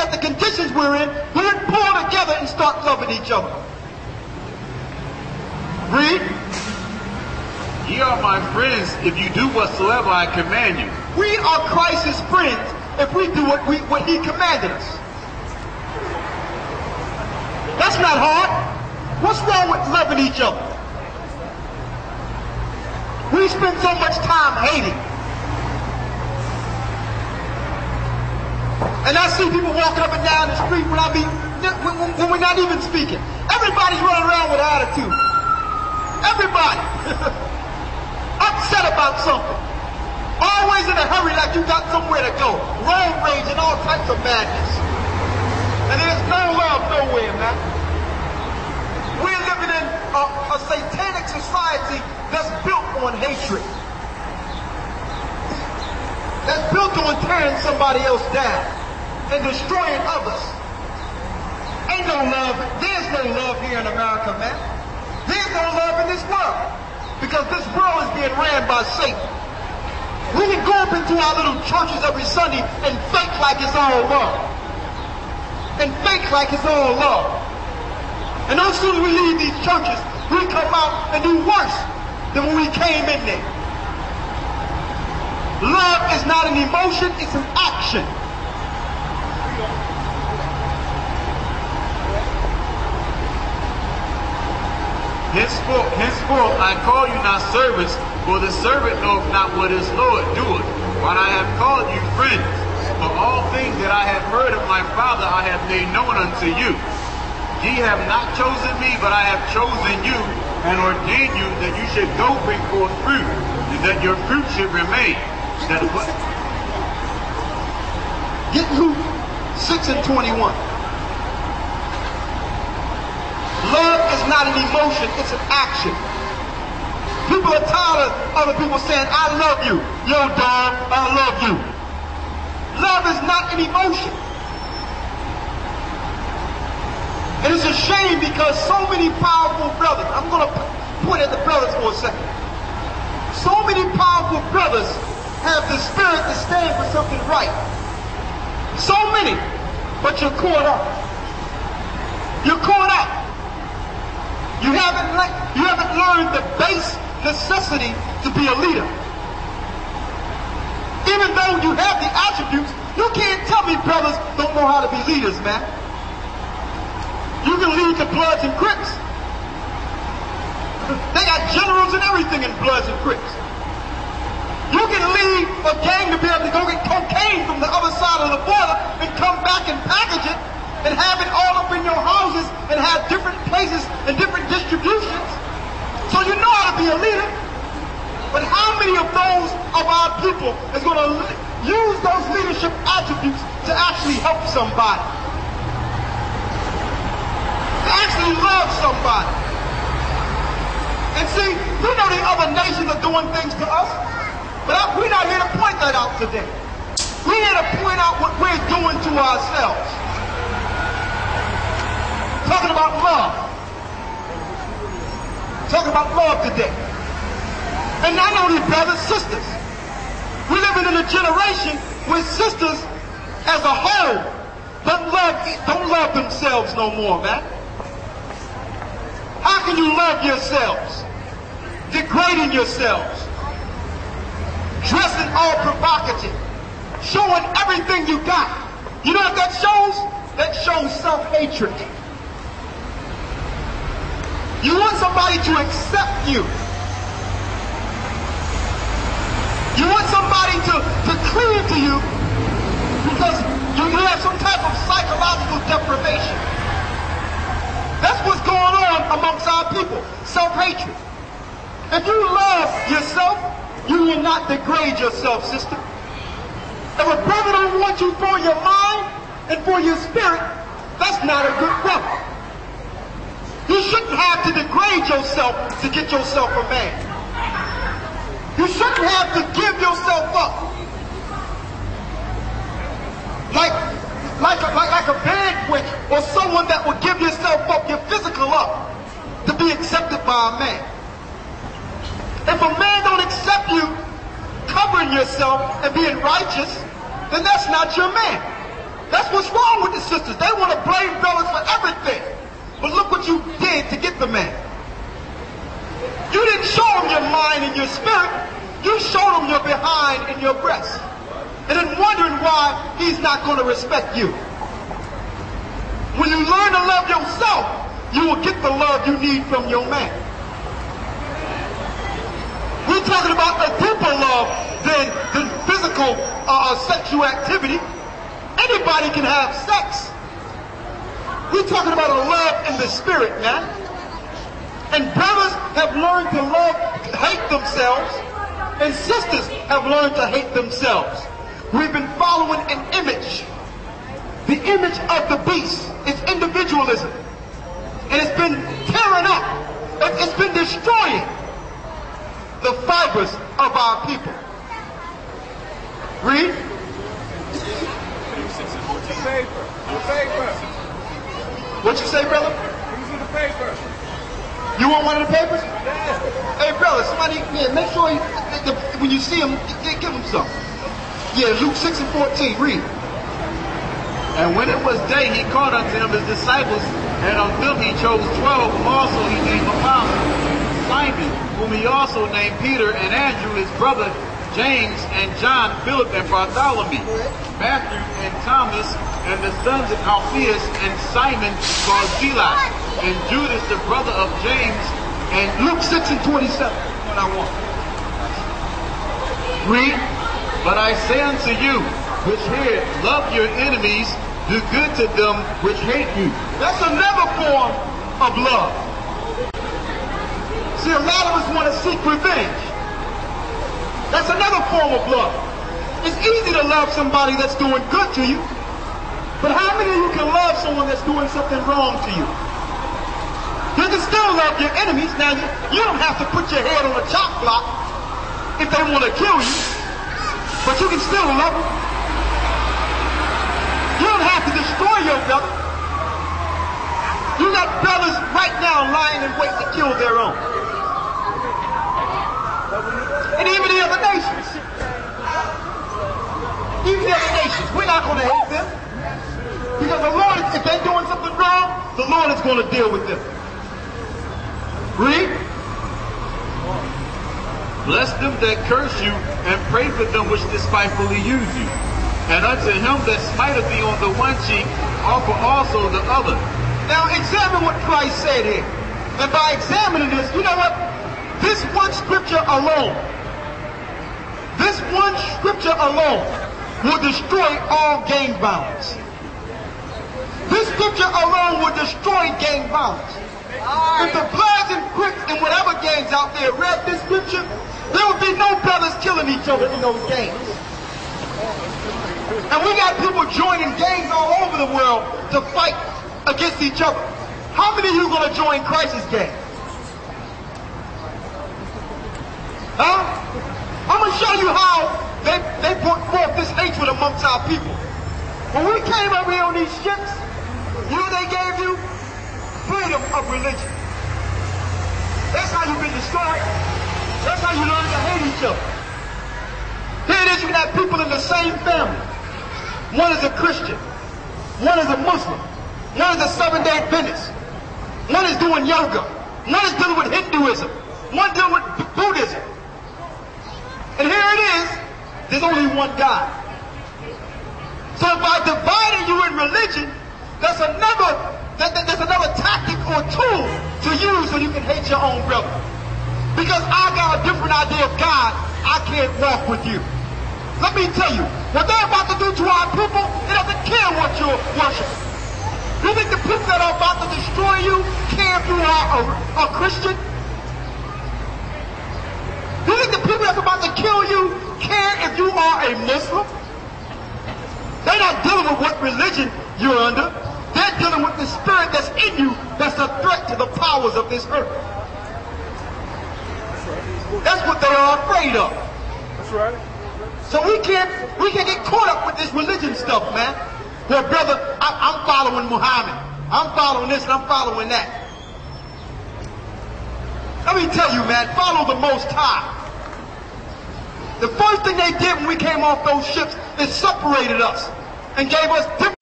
at the conditions we're in, we would pull together and start loving each other. Read. Ye are my friends if you do whatsoever I command you. We are Christ's friends if we do what he commanded us. That's not hard. What's wrong with loving each other? We spend so much time hating. And I see people walking up and down the street when we're not even speaking. Everybody's running around with attitude. Everybody. Upset about something. Always in a hurry like you got somewhere to go. Road rage and all types of madness. And there's no love nowhere, man. We're living in a satanic society that's built on hatred. That's built on tearing somebody else down and destroying others. Ain't no love. There's no love here in America, man. There's no love in this world. Because this world is being ran by Satan. We can go up into our little churches every Sunday and fake like it's all love. And fake like it's all love. And as soon as we leave these churches, we come out and do worse than when we came in there. Love is not an emotion, it's an action. Henceforth I call you not servants, for the servant knoweth not what his Lord doeth. But I have called you friends. For all things that I have heard of my Father I have made known unto you. Ye have not chosen me, but I have chosen you, and ordained you that you should go bring forth fruit, and that your fruit should remain. That Get Luke 6 and 21. Love is not an emotion, it's an action. People are tired of other people saying, I love you. Yo, dog, I love you. Love is not an emotion. And it's a shame because so many powerful brothers, I'm going to point at the brothers for a second. So many powerful brothers have the spirit to stand for something right. So many, but you're caught up. You're caught up. You haven't learned the base necessity to be a leader. Even though you have the attributes, you can't tell me brothers don't know how to be leaders, man. You can lead the Bloods and Crips. They got generals and everything in Bloods and Crips. You can lead a gang to be able to go get cocaine from the other side of the border and come back and package it and have it all up in your houses and have different places and different distributions. So you know how to be a leader. But how many of those of our people is going to use those leadership attributes to actually help somebody? To actually love somebody? And see, we know the other nations are doing things to us, but we're not here to point that out today. We're here to point out what we're doing to ourselves. Talking about love. Talking about love today. And not only brothers, sisters. We're living in a generation where sisters as a whole don't love themselves no more, man. How can you love yourselves? Degrading yourselves. Dressing all provocative. Showing everything you got. You know what that shows? That shows self-hatred. You want somebody to accept you. You want somebody to cleave to you because you have some type of psychological deprivation. That's what's going on amongst our people. Self-hatred. If you love yourself, you will not degrade yourself, sister. If a brother don't want you for your mind and for your spirit, that's not a good brother. You shouldn't have to degrade yourself to get yourself a man. You shouldn't have to give yourself up. Like a banquet or someone that would give yourself up, your physical up, to be accepted by a man. If a man don't accept you covering yourself and being righteous, then that's not your man. That's what's wrong with the sisters. They want to blame brothers for everything. But look what you did to get the man. You didn't show him your mind and your spirit. You showed him your behind and your breast. And then wondering why he's not going to respect you. When you learn to love yourself, you will get the love you need from your man. We're talking about a deeper love than physical sexual activity. Anybody can have sex. We're talking about a love in the spirit, man. And brothers have learned to hate themselves, and sisters have learned to hate themselves. We've been following an image. The image of the beast is individualism. And it's been tearing up. It's been destroying the fibers of our people. Read. The paper. What you say, brother? These are the paper. You want one of the papers? Yeah. Hey, brother, somebody, make sure when you see him, give him some. Yeah, Luke 6 and 14, read. And when it was day, he called unto him his disciples, and of them he chose 12, whom also he named apostles: Simon, whom he also named Peter, and Andrew his brother, James and John, Philip and Bartholomew, Matthew and Thomas, and the sons of Alphaeus, and Simon called Zealot, and Judas the brother of James, and Luke 6 and 27. What I want. Read. But I say unto you, which hear, love your enemies, do good to them which hate you. That's another form of love. See, a lot of us want to seek revenge. That's another form of love. It's easy to love somebody that's doing good to you, but how many of you can love someone that's doing something wrong to you? You can still love your enemies. Now, you don't have to put your head on a chop block if they want to kill you, but you can still love them. You don't have to destroy your brother. You got brothers right now lying in wait to kill their own. And even the other nations. Even the other nations. We're not going to hate them. Because the Lord, if they're doing something wrong, the Lord is going to deal with them. Read. Bless them that curse you, and pray for them which despitefully use you. And unto him that smiteth thee on the one cheek, offer also the other. Now examine what Christ said here. And by examining this, you know what? This one scripture alone will destroy all gang violence. This scripture alone will destroy gang violence. If the Bloods and Crips and whatever gangs out there read this scripture, there would be no brothers killing each other in those gangs. And we got people joining gangs all over the world to fight against each other. How many of you going to join Christ's gang? Huh? I'm going to show you how they brought forth this hatred amongst our people. When we came over here on these ships, you know they gave you? Freedom of religion. That's how you've been destroyed. That's how you learn to hate each other. Here it is, you got people in the same family. One is a Christian. One is a Muslim. One is a Seventh-day Adventist. One is doing yoga. One is dealing with Hinduism. One dealing with Buddhism. And here it is, there's only one God. So by dividing you in religion, there's another tactic or tool to use so you can hate your own brother. Because I got a different idea of God, I can't walk with you. Let me tell you, what they're about to do to our people, it doesn't care what you're worshiping. You think the people that are about to destroy you care if you are a Christian? You think the people that's about to kill you care if you are a Muslim? They're not dealing with what religion you're under. They're dealing with the spirit that's in you that's a threat to the powers of this earth. That's what they are afraid of. That's right. So we can't get caught up with this religion stuff, man. Well, brother, I'm following Muhammad. I'm following this and I'm following that. Let me tell you, man, follow the Most High. The first thing they did when we came off those ships is separated us and gave us different